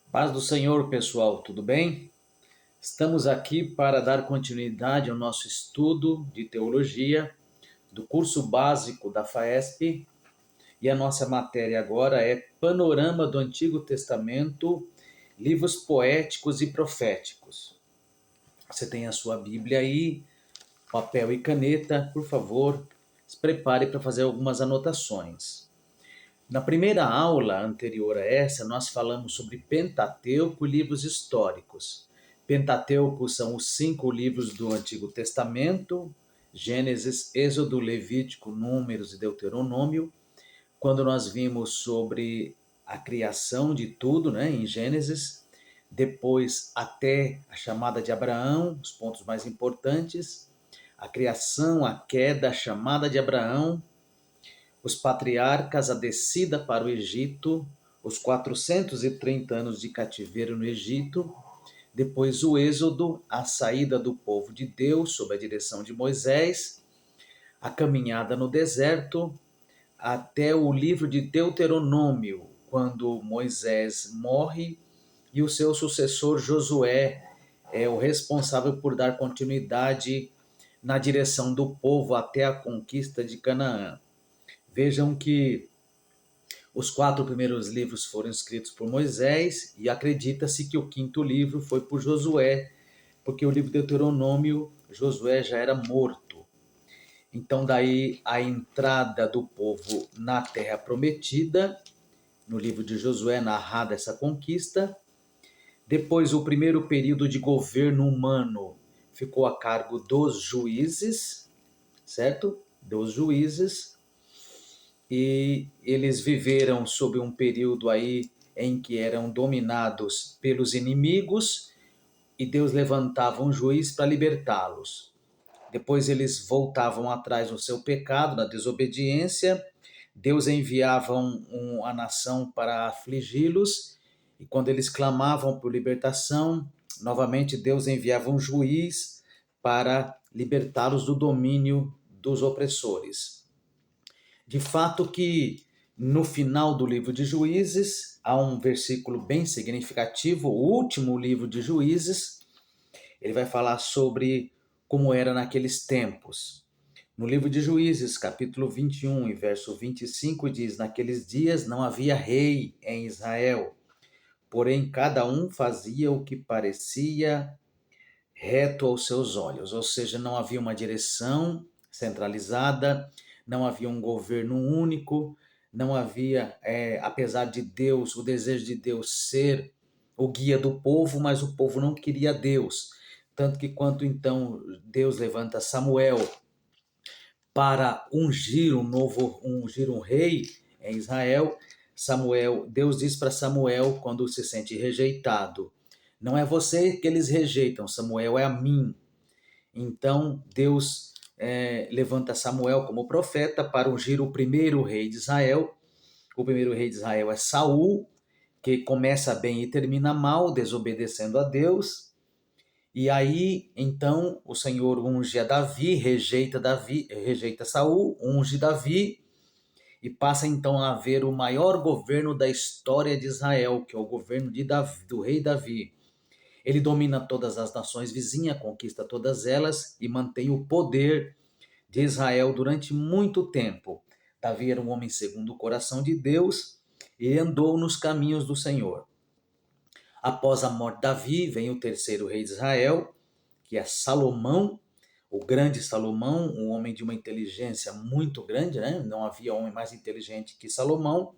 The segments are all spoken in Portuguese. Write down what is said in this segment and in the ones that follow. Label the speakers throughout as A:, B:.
A: Paz do Senhor, pessoal, tudo bem? Estamos aqui para dar continuidade ao nosso estudo de teologia do curso básico da FAESP e a nossa matéria agora é Panorama do Antigo Testamento, livros poéticos e proféticos. Você tem a sua Bíblia aí, papel e caneta, por favor, se prepare para fazer algumas anotações. Na primeira aula anterior a essa, nós falamos sobre Pentateuco e livros históricos. Pentateuco são os 5 livros do Antigo Testamento: Gênesis, Êxodo, Levítico, Números e Deuteronômio. Quando nós vimos sobre a criação de tudo, né, em Gênesis, depois até a chamada de Abraão, os pontos mais importantes, a criação, a queda, a chamada de Abraão, os patriarcas, a descida para o Egito, os 430 anos de cativeiro no Egito, depois o êxodo, a saída do povo de Deus sob a direção de Moisés, a caminhada no deserto, até o livro de Deuteronômio, quando Moisés morre e o seu sucessor Josué é o responsável por dar continuidade na direção do povo até a conquista de Canaã. Vejam que os 4 primeiros livros foram escritos por Moisés e acredita-se que o 5º livro foi por Josué, porque o livro de Deuteronômio, Josué já era morto. Então daí a entrada do povo na Terra Prometida, no livro de Josué narrada essa conquista. Depois o primeiro período de governo humano ficou a cargo dos juízes, certo? Dos juízes. E eles viveram sob um período aí em que eram dominados pelos inimigos e Deus levantava um juiz para libertá-los. Depois eles voltavam atrás no seu pecado, na desobediência. Deus enviava a nação para afligi-los e quando eles clamavam por libertação, novamente Deus enviava um juiz para libertá-los do domínio dos opressores. De fato que no final do livro de Juízes há um versículo bem significativo, o último livro de Juízes, ele vai falar sobre como era naqueles tempos. No livro de Juízes, capítulo 21 e verso 25 diz: Naqueles dias não havia rei em Israel, porém cada um fazia o que parecia reto aos seus olhos, ou seja, não havia uma direção centralizada, não havia um governo único, não havia, apesar de Deus, o desejo de Deus ser o guia do povo, mas o povo não queria Deus. Tanto que quando então Deus levanta Samuel para ungir um rei em Israel, Deus diz para Samuel quando se sente rejeitado: não é você que eles rejeitam, Samuel, é a mim. Então Deus levanta Samuel como profeta para ungir o primeiro rei de Israel. O primeiro rei de Israel é Saul, que começa bem e termina mal, desobedecendo a Deus. E aí, então, o Senhor unge a Davi, rejeita Saul, unge Davi, e passa então a haver o maior governo da história de Israel, que é o governo de Davi, do rei Davi. Ele domina todas as nações vizinhas, conquista todas elas e mantém o poder de Israel durante muito tempo. Davi era um homem segundo o coração de Deus e andou nos caminhos do Senhor. Após a morte de Davi, vem o terceiro rei de Israel, que é Salomão, o grande Salomão, um homem de uma inteligência muito grande, né? Não havia homem mais inteligente que Salomão.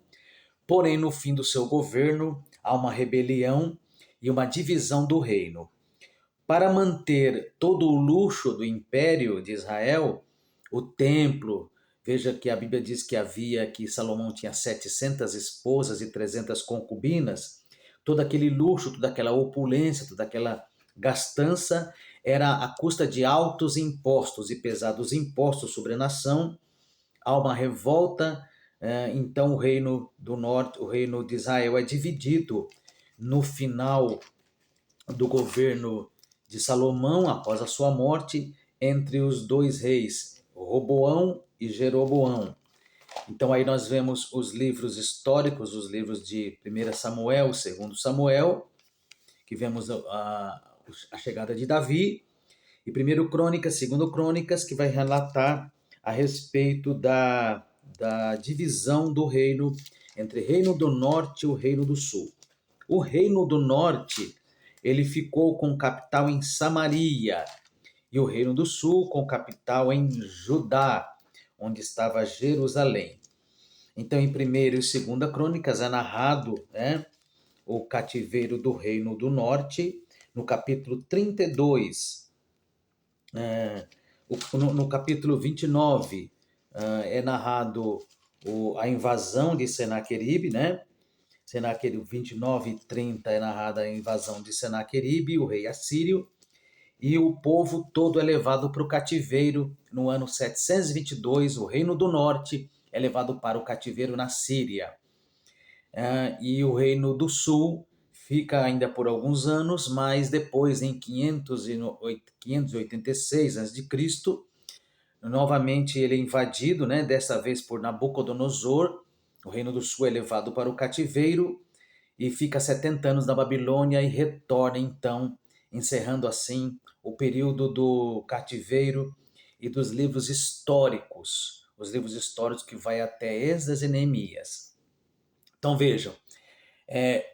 A: Porém, no fim do seu governo, há uma rebelião e uma divisão do reino. Para manter todo o luxo do império de Israel, o templo, veja que a Bíblia diz que Salomão tinha 700 esposas e 300 concubinas, todo aquele luxo, toda aquela opulência, toda aquela gastança era à custa de altos impostos e pesados impostos sobre a nação. Há uma revolta, então o reino do norte, o reino de Israel é dividido no final do governo de Salomão, após a sua morte, entre os dois reis, Roboão e Jeroboão. Então aí nós vemos os livros históricos, os livros de 1 Samuel, 2 Samuel, que vemos a chegada de Davi, e 1 Crônicas, 2 Crônicas, que vai relatar a respeito da divisão do reino entre Reino do Norte e o Reino do Sul. O Reino do Norte, ele ficou com capital em Samaria, e o Reino do Sul com capital em Judá, onde estava Jerusalém. Então, em 1 e 2 Crônicas é narrado, né, o cativeiro do Reino do Norte. No capítulo 32, no capítulo 29, é narrado a invasão de Senaqueribe, né? Senaqueribe 29 e 30 é narrada a invasão de Senaqueribe, o rei assírio, e o povo todo é levado para o cativeiro no ano 722. O Reino do Norte é levado para o cativeiro na Síria. E o Reino do Sul fica ainda por alguns anos, mas depois, em 586 a.C., novamente ele é invadido, né, dessa vez por Nabucodonosor. O Reino do Sul é levado para o cativeiro e fica 70 anos na Babilônia e retorna então, encerrando assim o período do cativeiro e dos livros históricos, os livros históricos que vai até Esdras e Neemias. Então vejam,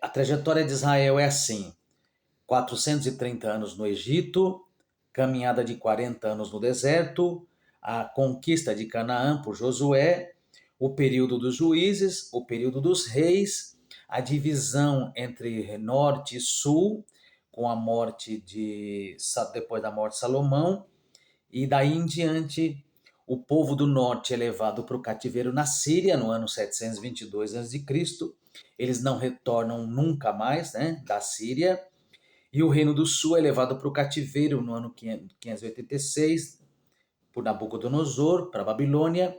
A: a trajetória de Israel é assim: 430 anos no Egito, caminhada de 40 anos no deserto, a conquista de Canaã por Josué, o período dos juízes, o período dos reis, a divisão entre norte e sul, com a morte depois da morte de Salomão, e daí em diante o povo do norte é levado para o cativeiro na Síria no ano 722 a.C. Eles não retornam nunca mais, né, da Síria. E o Reino do Sul é levado para o cativeiro no ano 586 por Nabucodonosor, para a Babilônia,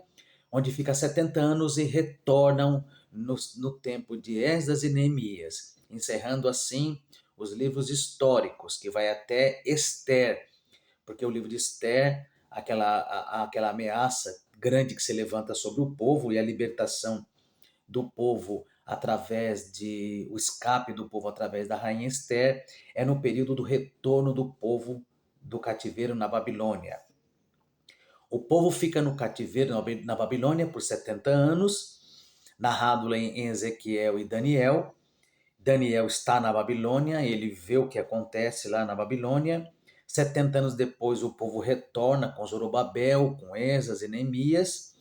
A: onde fica 70 anos e retornam no tempo de Esdras e Neemias, encerrando assim os livros históricos, que vai até Ester, porque o livro de Ester, aquela ameaça grande que se levanta sobre o povo e a libertação do povo através o escape do povo através da rainha Ester, é no período do retorno do povo do cativeiro na Babilônia. O povo fica no cativeiro na Babilônia por 70 anos, narrado em Ezequiel e Daniel. Daniel está na Babilônia, ele vê o que acontece lá na Babilônia. 70 anos depois o povo retorna com Zorobabel, com Esdras e Neemias.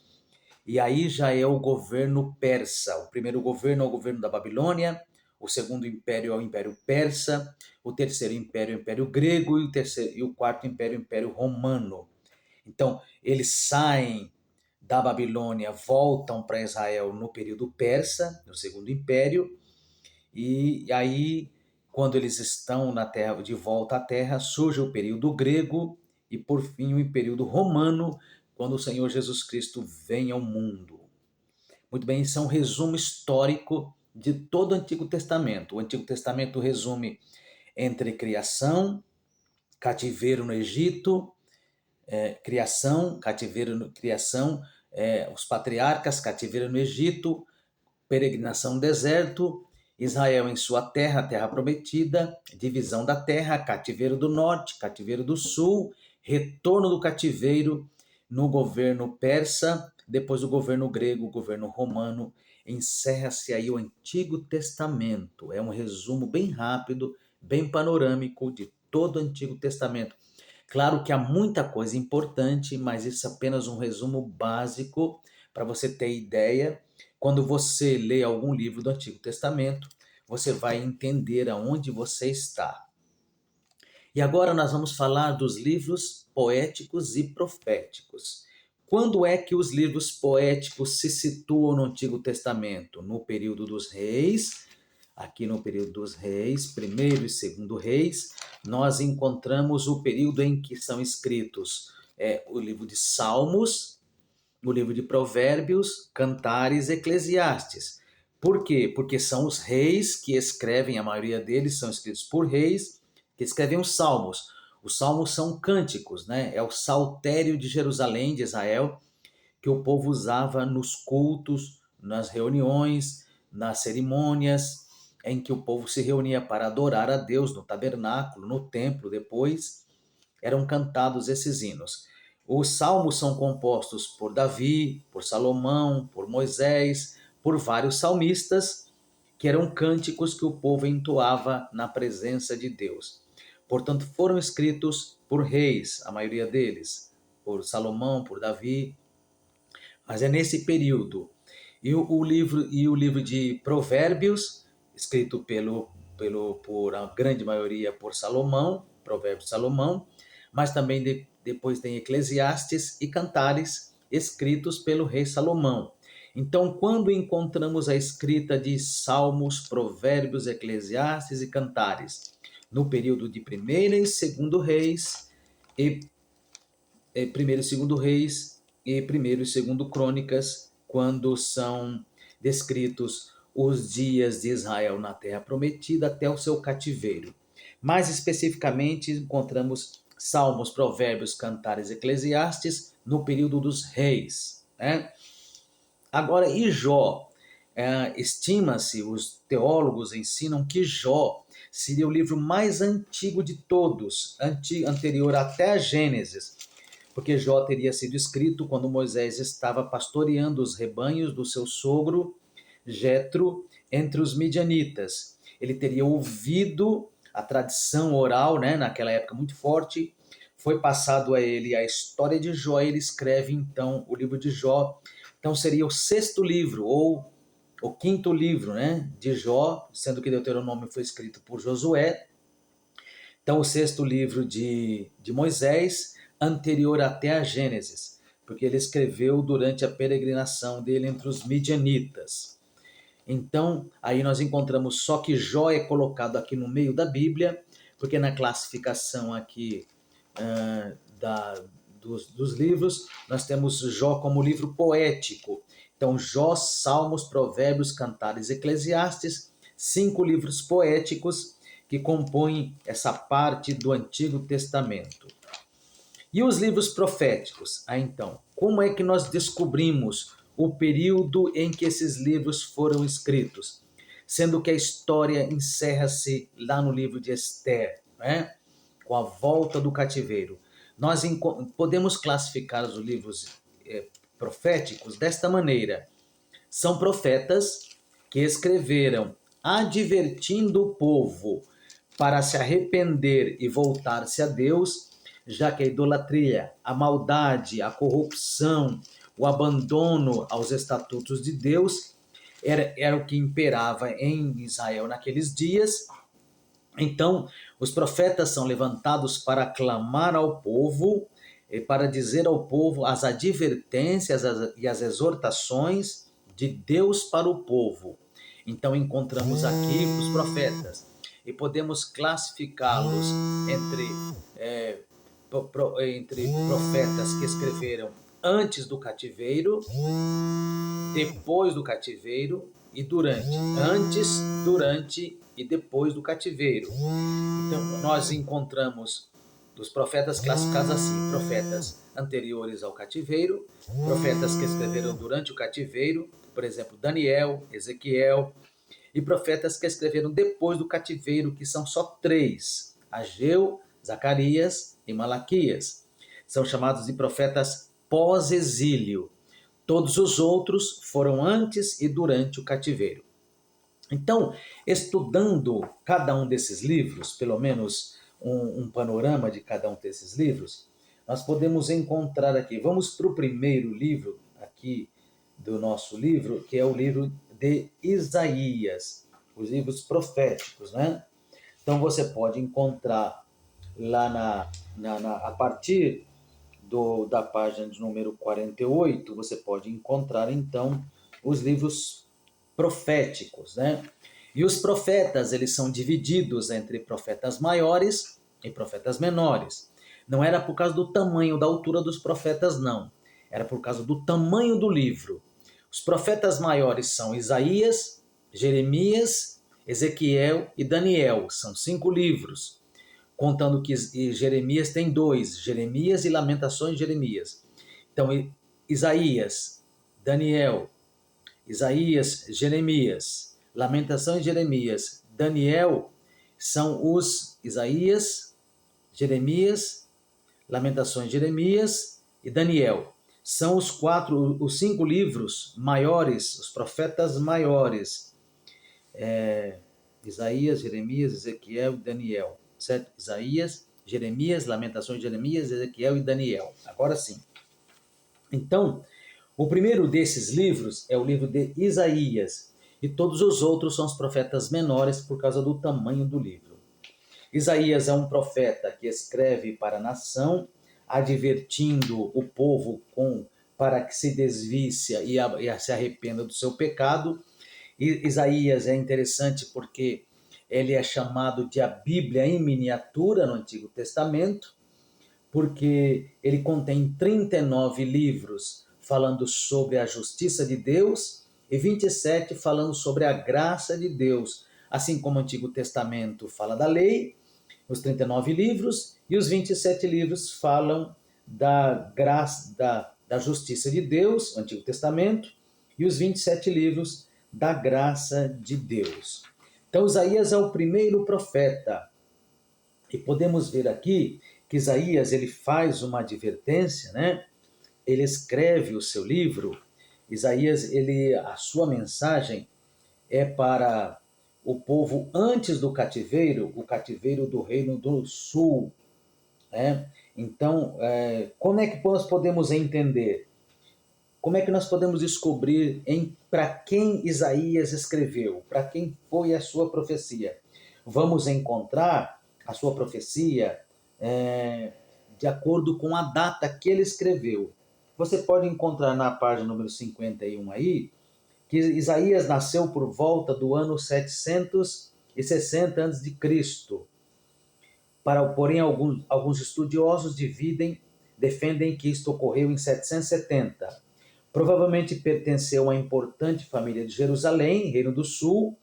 A: E aí já é o governo persa. O primeiro governo é o governo da Babilônia, o segundo império é o Império Persa, o terceiro império é o Império Grego e o quarto império é o Império Romano. Então, eles saem da Babilônia, voltam para Israel no período persa, no segundo império, e aí, quando eles estão na terra, de volta à terra, surge o período grego e, por fim, o período romano, quando o Senhor Jesus Cristo vem ao mundo. Muito bem, isso é um resumo histórico de todo o Antigo Testamento. O Antigo Testamento resume entre criação, cativeiro no Egito, os patriarcas, cativeiro no Egito, peregrinação no deserto, Israel em sua terra, terra prometida, divisão da terra, cativeiro do norte, cativeiro do sul, retorno do cativeiro no governo persa, depois o governo grego, o governo romano. Encerra-se aí o Antigo Testamento. É um resumo bem rápido, bem panorâmico de todo o Antigo Testamento. Claro que há muita coisa importante, mas isso é apenas um resumo básico para você ter ideia. Quando você lê algum livro do Antigo Testamento, você vai entender aonde você está. E agora nós vamos falar dos livros poéticos e proféticos. Quando é que os livros poéticos se situam no Antigo Testamento? No período dos reis. Aqui no período dos reis, primeiro e segundo reis, nós encontramos o período em que são escritos o livro de Salmos, o livro de Provérbios, Cantares, Eclesiastes. Por quê? Porque são os reis que escrevem, a maioria deles são escritos por reis, que escrevem os salmos. Os salmos são cânticos, né? É o saltério de Jerusalém, de Israel, que o povo usava nos cultos, nas reuniões, nas cerimônias, em que o povo se reunia para adorar a Deus no tabernáculo, no templo. Depois eram cantados esses hinos. Os salmos são compostos por Davi, por Salomão, por Moisés, por vários salmistas, que eram cânticos que o povo entoava na presença de Deus. Portanto, foram escritos por reis, a maioria deles, por Salomão, por Davi, mas é nesse período. E o livro de Provérbios, escrito por a grande maioria por Salomão, Provérbios de Salomão, mas também depois tem Eclesiastes e Cantares, escritos pelo rei Salomão. Então, quando encontramos a escrita de Salmos, Provérbios, Eclesiastes e Cantares, no período de Primeiro e Segundo Reis, Primeiro e Segundo Reis e Primeiro e Segundo Crônicas, quando são descritos os dias de Israel na Terra Prometida até o seu cativeiro. Mais especificamente, encontramos Salmos, Provérbios, Cantares, Eclesiastes no período dos reis, né? Agora, e Jó? Estima-se, os teólogos ensinam que Jó seria o livro mais antigo de todos, anterior até a Gênesis, porque Jó teria sido escrito quando Moisés estava pastoreando os rebanhos do seu sogro Jetro entre os midianitas. Ele teria ouvido a tradição oral, né, naquela época muito forte, foi passado a ele a história de Jó, e ele escreve então o livro de Jó. Então seria o sexto livro, ou o quinto livro, né, de Jó, sendo que Deuteronômio foi escrito por Josué. Então o sexto livro de Moisés, anterior até a Gênesis, porque ele escreveu durante a peregrinação dele entre os midianitas. Então, aí nós encontramos só que Jó é colocado aqui no meio da Bíblia, porque na classificação aqui dos livros, nós temos Jó como livro poético. Então, Jó, Salmos, Provérbios, Cantares, Eclesiastes, 5 livros poéticos que compõem essa parte do Antigo Testamento. E os livros proféticos? Então, como é que nós descobrimos o período em que esses livros foram escritos? Sendo que a história encerra-se lá no livro de Ester, né? Com a volta do cativeiro. Nós podemos classificar os livros proféticos desta maneira. São profetas que escreveram advertindo o povo para se arrepender e voltar-se a Deus, já que a idolatria, a maldade, a corrupção, o abandono aos estatutos de Deus era o que imperava em Israel naqueles dias. Então, os profetas são levantados para clamar ao povo, e para dizer ao povo as advertências e as exortações de Deus para o povo. Então, encontramos aqui os profetas e podemos classificá-los entre profetas que escreveram antes do cativeiro, depois do cativeiro e durante. Antes, durante e depois do cativeiro. Então, nós encontramos os profetas classificados assim: profetas anteriores ao cativeiro, profetas que escreveram durante o cativeiro, por exemplo, Daniel, Ezequiel, e profetas que escreveram depois do cativeiro, que são só 3, Ageu, Zacarias e Malaquias. São chamados de profetas pós-exílio. Todos os outros foram antes e durante o cativeiro. Então, estudando cada um desses livros, pelo menos um panorama de cada um desses livros, nós podemos encontrar aqui, vamos para o primeiro livro aqui do nosso livro, que é o livro de Isaías, os livros proféticos, né? Então você pode encontrar lá a partir da página de número 48, você pode encontrar então os livros proféticos, né? E os profetas, eles são divididos entre profetas maiores e profetas menores. Não era por causa do tamanho, da altura dos profetas, não. Era por causa do tamanho do livro. Os profetas maiores são Isaías, Jeremias, Ezequiel e Daniel. São 5 livros, contando que Jeremias tem 2, Jeremias e Lamentações de Jeremias. Então, Isaías, Daniel, Isaías, Jeremias, Lamentação e Jeremias, Daniel são os Isaías, Jeremias, Lamentações, Jeremias e Daniel. São os 5 livros maiores, os profetas maiores. Isaías, Jeremias, Ezequiel e Daniel. Certo? Isaías, Jeremias, Lamentações, Jeremias, Ezequiel e Daniel. Agora sim. Então, o primeiro desses livros é o livro de Isaías. E todos os outros são os profetas menores por causa do tamanho do livro. Isaías é um profeta que escreve para a nação, advertindo o povo para que se desvie-se e se arrependa do seu pecado. E Isaías é interessante porque ele é chamado de a Bíblia em miniatura no Antigo Testamento, porque ele contém 39 livros falando sobre a justiça de Deus e 27 falando sobre a graça de Deus, assim como o Antigo Testamento fala da lei, os 39 livros, e os 27 livros falam da graça, da justiça de Deus, o Antigo Testamento, e os 27 livros da graça de Deus. Então, Isaías é o primeiro profeta. E podemos ver aqui que Isaías ele faz uma advertência, né? Ele escreve o seu livro. Isaías, a sua mensagem é para o povo antes do cativeiro, o cativeiro do Reino do Sul. Né? Então, como é que nós podemos entender? Como é que nós podemos descobrir para quem Isaías escreveu? Para quem foi a sua profecia? Vamos encontrar a sua profecia de acordo com a data que ele escreveu. Você pode encontrar na página número 51 aí, que Isaías nasceu por volta do ano 760 a.C. Porém, alguns estudiosos defendem que isto ocorreu em 770. Provavelmente pertenceu a uma importante família de Jerusalém, Reino do Sul,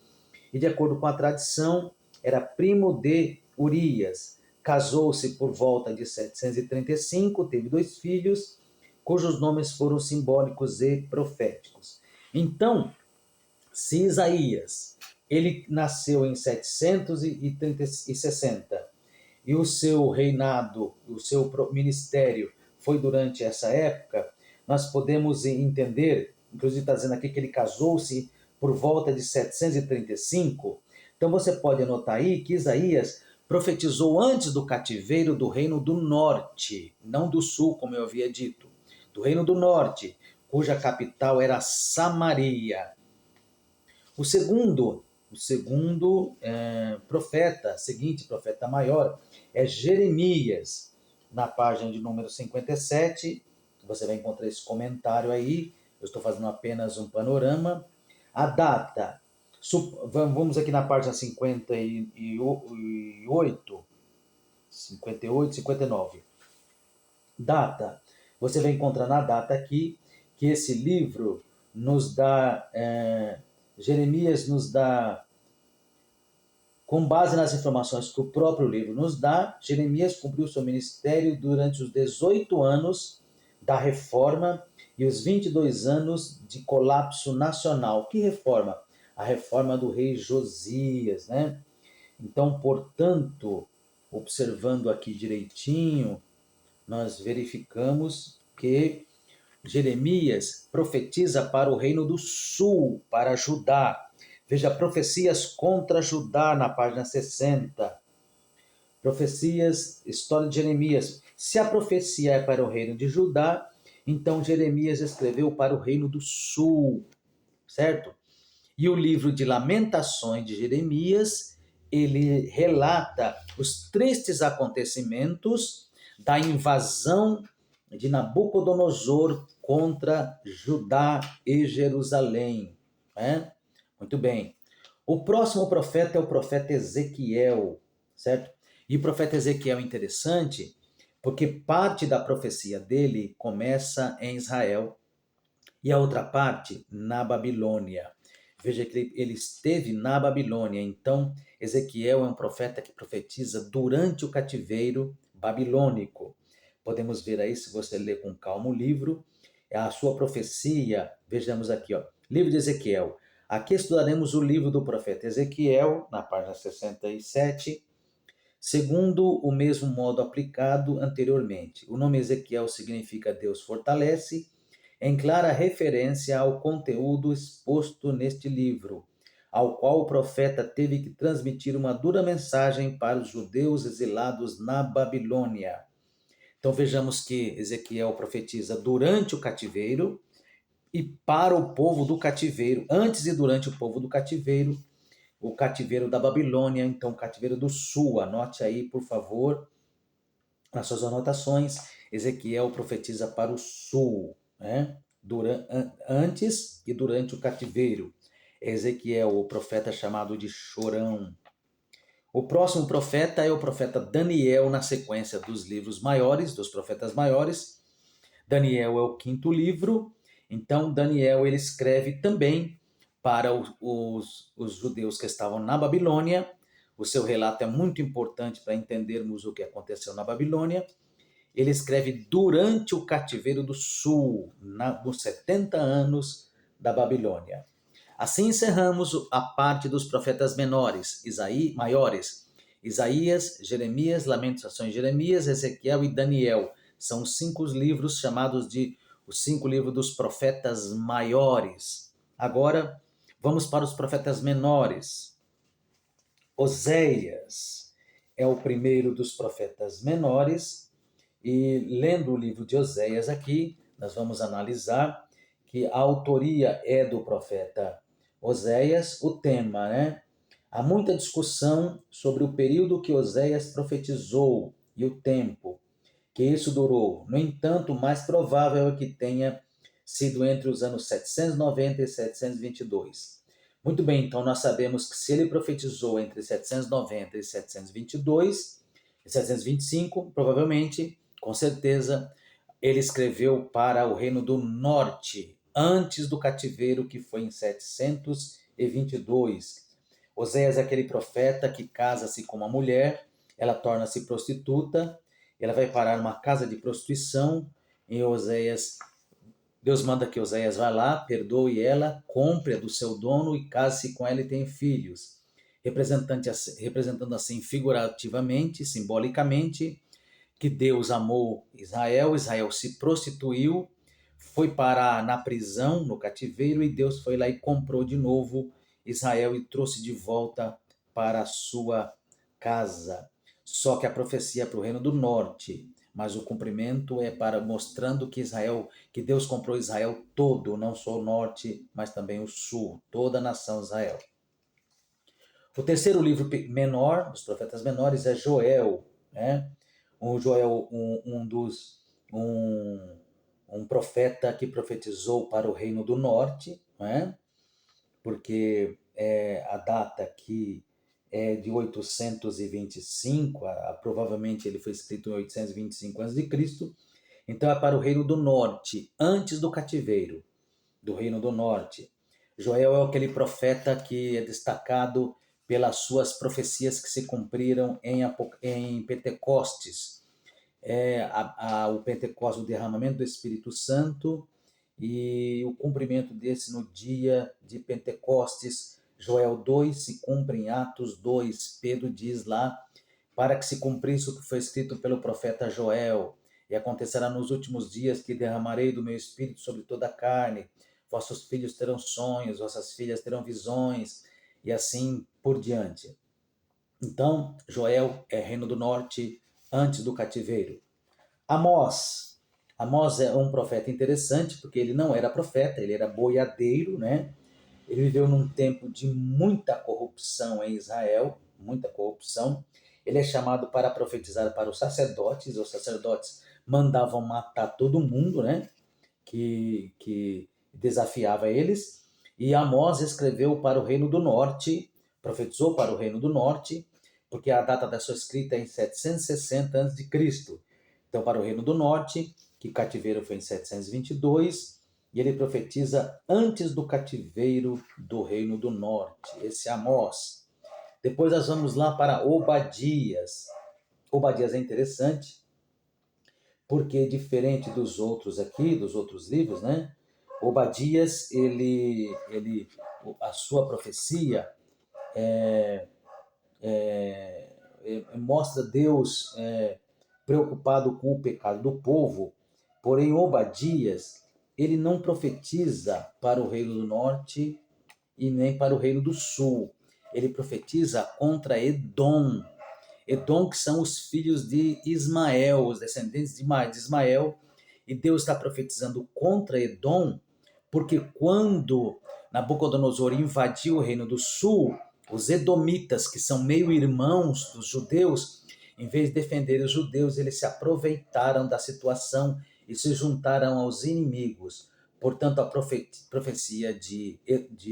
A: e de acordo com a tradição, era primo de Urias. Casou-se por volta de 735, teve 2 filhos, cujos nomes foram simbólicos e proféticos. Então, se Isaías ele nasceu em 760 e o seu reinado, o seu ministério foi durante essa época, nós podemos entender, inclusive está dizendo aqui que ele casou-se por volta de 735. Então você pode anotar aí que Isaías profetizou antes do cativeiro do Reino do Norte, não do Sul, como eu havia dito, do Reino do Norte, cuja capital era Samaria. O segundo profeta maior, é Jeremias. Na página de número 57, você vai encontrar esse comentário aí. Eu estou fazendo apenas um panorama. A data, vamos aqui na página 58, 59. Data, você vai encontrar na data aqui que esse livro nos dá, Jeremias nos dá, com base nas informações que o próprio livro nos dá, Jeremias cumpriu seu ministério durante os 18 anos da reforma e os 22 anos de colapso nacional. Que reforma? A reforma do rei Josias, né? Então, portanto, observando aqui direitinho, nós verificamos que Jeremias profetiza para o Reino do Sul, para Judá. Veja, profecias contra Judá na página 60. Profecias, história de Jeremias. Se a profecia é para o reino de Judá, então Jeremias escreveu para o reino do sul, certo? E o livro de Lamentações de Jeremias, ele relata os tristes acontecimentos da invasão de Nabucodonosor contra Judá e Jerusalém. Muito bem. O próximo profeta é o profeta Ezequiel, certo? E o profeta Ezequiel é interessante porque parte da profecia dele começa em Israel e a outra parte na Babilônia. Veja que ele esteve na Babilônia, então Ezequiel é um profeta que profetiza durante o cativeiro babilônico. Podemos ver aí, se você ler com calma o livro, a sua profecia. Vejamos aqui, ó, livro de Ezequiel. Aqui estudaremos o livro do profeta Ezequiel, na página 67, segundo o mesmo modo aplicado anteriormente. O nome Ezequiel significa Deus fortalece, em clara referência ao conteúdo exposto neste livro, ao qual o profeta teve que transmitir uma dura mensagem para os judeus exilados na Babilônia. Então vejamos que Ezequiel profetiza durante o cativeiro e para o povo do cativeiro, antes e durante o cativeiro da Babilônia, então o cativeiro do sul. Anote aí, por favor, nas suas anotações, Ezequiel profetiza para o sul, né? Antes e durante o cativeiro. Ezequiel, o profeta chamado de chorão. O próximo profeta é o profeta Daniel, na sequência dos livros maiores, dos profetas maiores. Daniel é o quinto livro. Então, Daniel ele escreve também para os judeus que estavam na Babilônia. O seu relato é muito importante para entendermos o que aconteceu na Babilônia. Ele escreve durante o cativeiro do sul, nos 70 anos da Babilônia. Assim encerramos a parte dos profetas maiores. Isaías, Jeremias, Lamentações de Jeremias, Ezequiel e Daniel. São os 5 livros chamados de os 5 livros dos profetas maiores. Agora, vamos para os profetas menores. Oséias é o primeiro dos profetas menores. E lendo o livro de Oséias aqui, nós vamos analisar que a autoria é do profeta Oséias, o tema, né? Há muita discussão sobre o período que Oséias profetizou e o tempo que isso durou. No entanto, o mais provável é que tenha sido entre os anos 790 e 722. Muito bem, então nós sabemos que se ele profetizou entre 790 e 722, e 725, provavelmente, com certeza, ele escreveu para o Reino do Norte, antes do cativeiro, que foi em 722. Oséias é aquele profeta que casa-se com uma mulher, ela torna-se prostituta, ela vai parar numa casa de prostituição, e Oséias, Deus manda que Oséias vá lá, perdoe ela, compre-a do seu dono e case-se com ela e tenha filhos. Representando assim figurativamente, simbolicamente, que Deus amou Israel, Israel se prostituiu, foi parar na prisão, no cativeiro, e Deus foi lá e comprou de novo Israel e trouxe de volta para a sua casa. Só que a profecia é para o reino do norte, mas o cumprimento é para mostrando que Deus comprou Israel todo, não só o norte, mas também o sul, toda a nação Israel. O terceiro livro menor, dos profetas menores, é Joel, né? O Joel, um profeta que profetizou para o reino do norte, né? Porque a data aqui é de 825, provavelmente ele foi escrito em 825 a.C., então é para o reino do norte, antes do cativeiro, do reino do norte. Joel é aquele profeta que é destacado pelas suas profecias que se cumpriram em Pentecostes. O Pentecostes, o derramamento do Espírito Santo e o cumprimento desse no dia de Pentecostes. Joel 2 se cumpre em Atos 2. Pedro diz lá, para que se cumprisse o que foi escrito pelo profeta Joel. E acontecerá nos últimos dias que derramarei do meu Espírito sobre toda a carne. Vossos filhos terão sonhos, vossas filhas terão visões, e assim por diante. Então, Joel é reino do norte antes do cativeiro. Amós. Amós é um profeta interessante, porque ele não era profeta, ele era boiadeiro, né? Ele viveu num tempo de muita corrupção em Israel, muita corrupção. Ele é chamado para profetizar para os sacerdotes mandavam matar todo mundo, né? Que desafiava eles. E Amós escreveu para o reino do norte, profetizou para o reino do norte, porque a data da sua escrita é em 760 a.C. Então, para o reino do norte, que cativeiro foi em 722, e ele profetiza antes do cativeiro do reino do norte, esse Amós. Depois nós vamos lá para Obadias. Obadias é interessante, porque diferente dos outros aqui, dos outros livros, né? Obadias, a sua profecia mostra Deus preocupado com o pecado do povo, porém Obadias, ele não profetiza para o reino do norte e nem para o reino do sul. Ele profetiza contra Edom. Edom, que são os filhos de Ismael, os descendentes de Ismael, e Deus está profetizando contra Edom, porque quando Nabucodonosor invadiu o reino do sul, os edomitas, que são meio-irmãos dos judeus, em vez de defender os judeus, eles se aproveitaram da situação e se juntaram aos inimigos. Portanto, a profecia de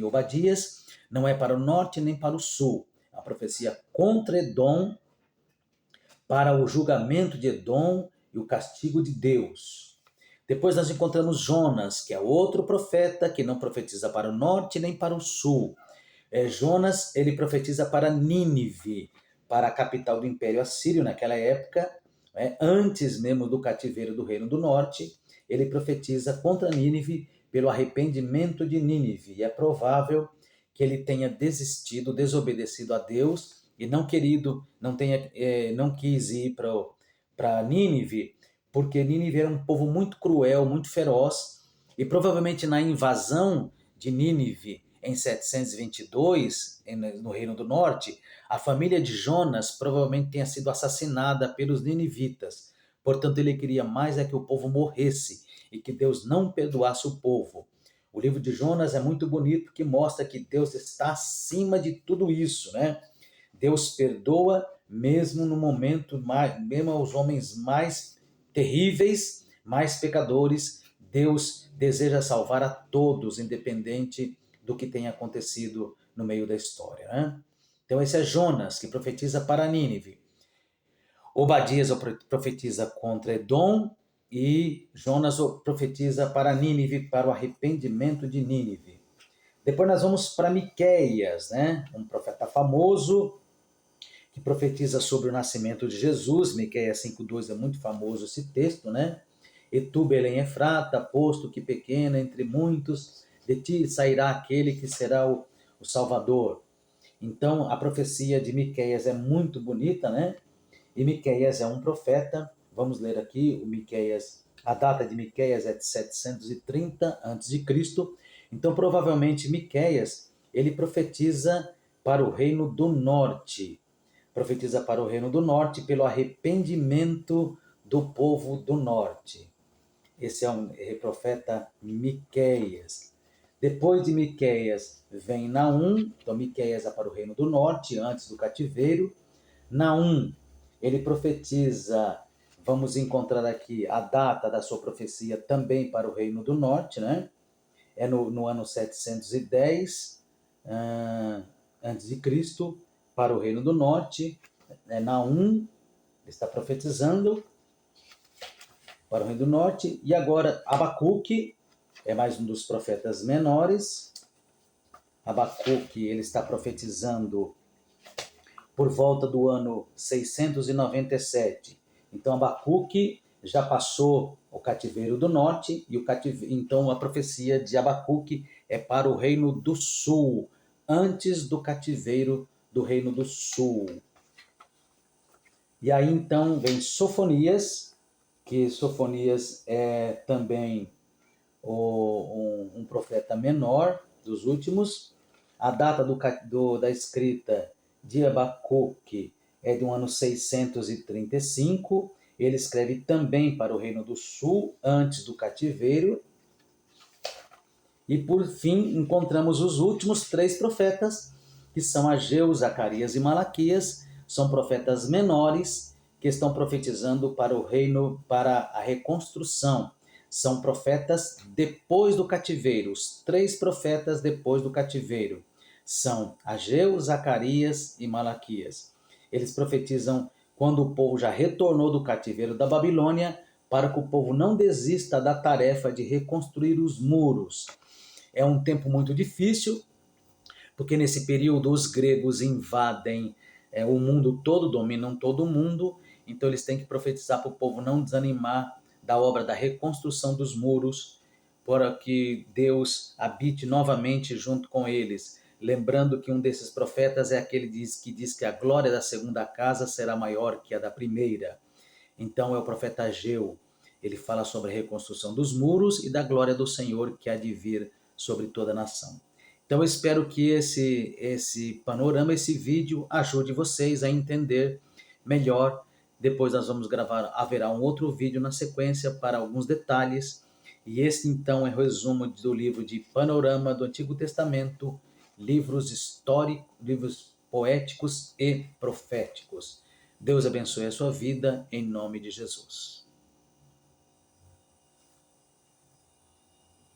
A: Obadias não é para o norte nem para o sul. A profecia contra Edom, para o julgamento de Edom e o castigo de Deus. Depois nós encontramos Jonas, que é outro profeta que não profetiza para o norte nem para o sul. Jonas, ele profetiza para Nínive, para a capital do Império Assírio naquela época, antes mesmo do cativeiro do Reino do Norte. Ele profetiza contra Nínive pelo arrependimento de Nínive. E é provável que ele tenha desistido, desobedecido a Deus e não quis ir para Nínive, porque Nínive era um povo muito cruel, muito feroz, e provavelmente na invasão de Nínive em 722, no Reino do Norte, a família de Jonas provavelmente tenha sido assassinada pelos ninivitas. Portanto, ele queria mais que o povo morresse e que Deus não perdoasse o povo. O livro de Jonas é muito bonito, que mostra que Deus está acima de tudo isso, né? Deus perdoa mesmo no momento, mesmo aos homens mais terríveis, mais pecadores. Deus deseja salvar a todos, independente do que tenha acontecido no meio da história, né? Então esse é Jonas, que profetiza para Nínive. Obadias profetiza contra Edom e Jonas profetiza para Nínive, para o arrependimento de Nínive. Depois nós vamos para Miqueias, né? Um profeta famoso que profetiza sobre o nascimento de Jesus. Miqueias 5:2 é muito famoso esse texto, né? E tu, Belém Efrata, posto que pequena entre muitos, de ti sairá aquele que será o Salvador. Então, a profecia de Miqueias é muito bonita, né? E Miqueias é um profeta. Vamos ler aqui o Miqueias. A data de Miqueias é de 730 a.C. Então, provavelmente, Miqueias, ele profetiza para o reino do norte. Profetiza para o reino do norte pelo arrependimento do povo do norte. Esse é o profeta Miqueias. Depois de Miqueias vem Naum. Então Miqueias é para o reino do norte, antes do cativeiro. Naum, ele profetiza, vamos encontrar aqui a data da sua profecia também para o reino do norte, né? É no ano 710 antes de Cristo, para o reino do norte. Naum está profetizando para o reino do norte. E agora Abacuque é mais um dos profetas menores. Abacuque, ele está profetizando por volta do ano 697. Então Abacuque já passou o cativeiro do norte, e então a profecia de Abacuque é para o reino do sul, antes do cativeiro do reino do sul. E aí então vem Sofonias, que Sofonias é também um profeta menor dos últimos. A data da escrita de Abacuque é de um ano 635. Ele escreve também para o Reino do Sul, antes do cativeiro. E por fim, encontramos os últimos 3 profetas, que são Ageu, Zacarias e Malaquias. São profetas menores que estão profetizando para o reino, para a reconstrução. São profetas depois do cativeiro. Os 3 profetas depois do cativeiro são Ageu, Zacarias e Malaquias. Eles profetizam quando o povo já retornou do cativeiro da Babilônia, para que o povo não desista da tarefa de reconstruir os muros. É um tempo muito difícil, porque nesse período os gregos invadem o mundo todo, dominam todo o mundo, então eles têm que profetizar para o povo não desanimar da obra da reconstrução dos muros, para que Deus habite novamente junto com eles. Lembrando que um desses profetas é aquele que diz que a glória da segunda casa será maior que a da primeira. Então é o profeta Ageu. Ele fala sobre a reconstrução dos muros e da glória do Senhor que há de vir sobre toda a nação. Então eu espero que esse panorama, esse vídeo ajude vocês a entender melhor. Depois nós vamos gravar, haverá um outro vídeo na sequência para alguns detalhes. E esse então é o resumo do livro de Panorama do Antigo Testamento, livros históricos, livros poéticos e proféticos. Deus abençoe a sua vida, em nome de Jesus.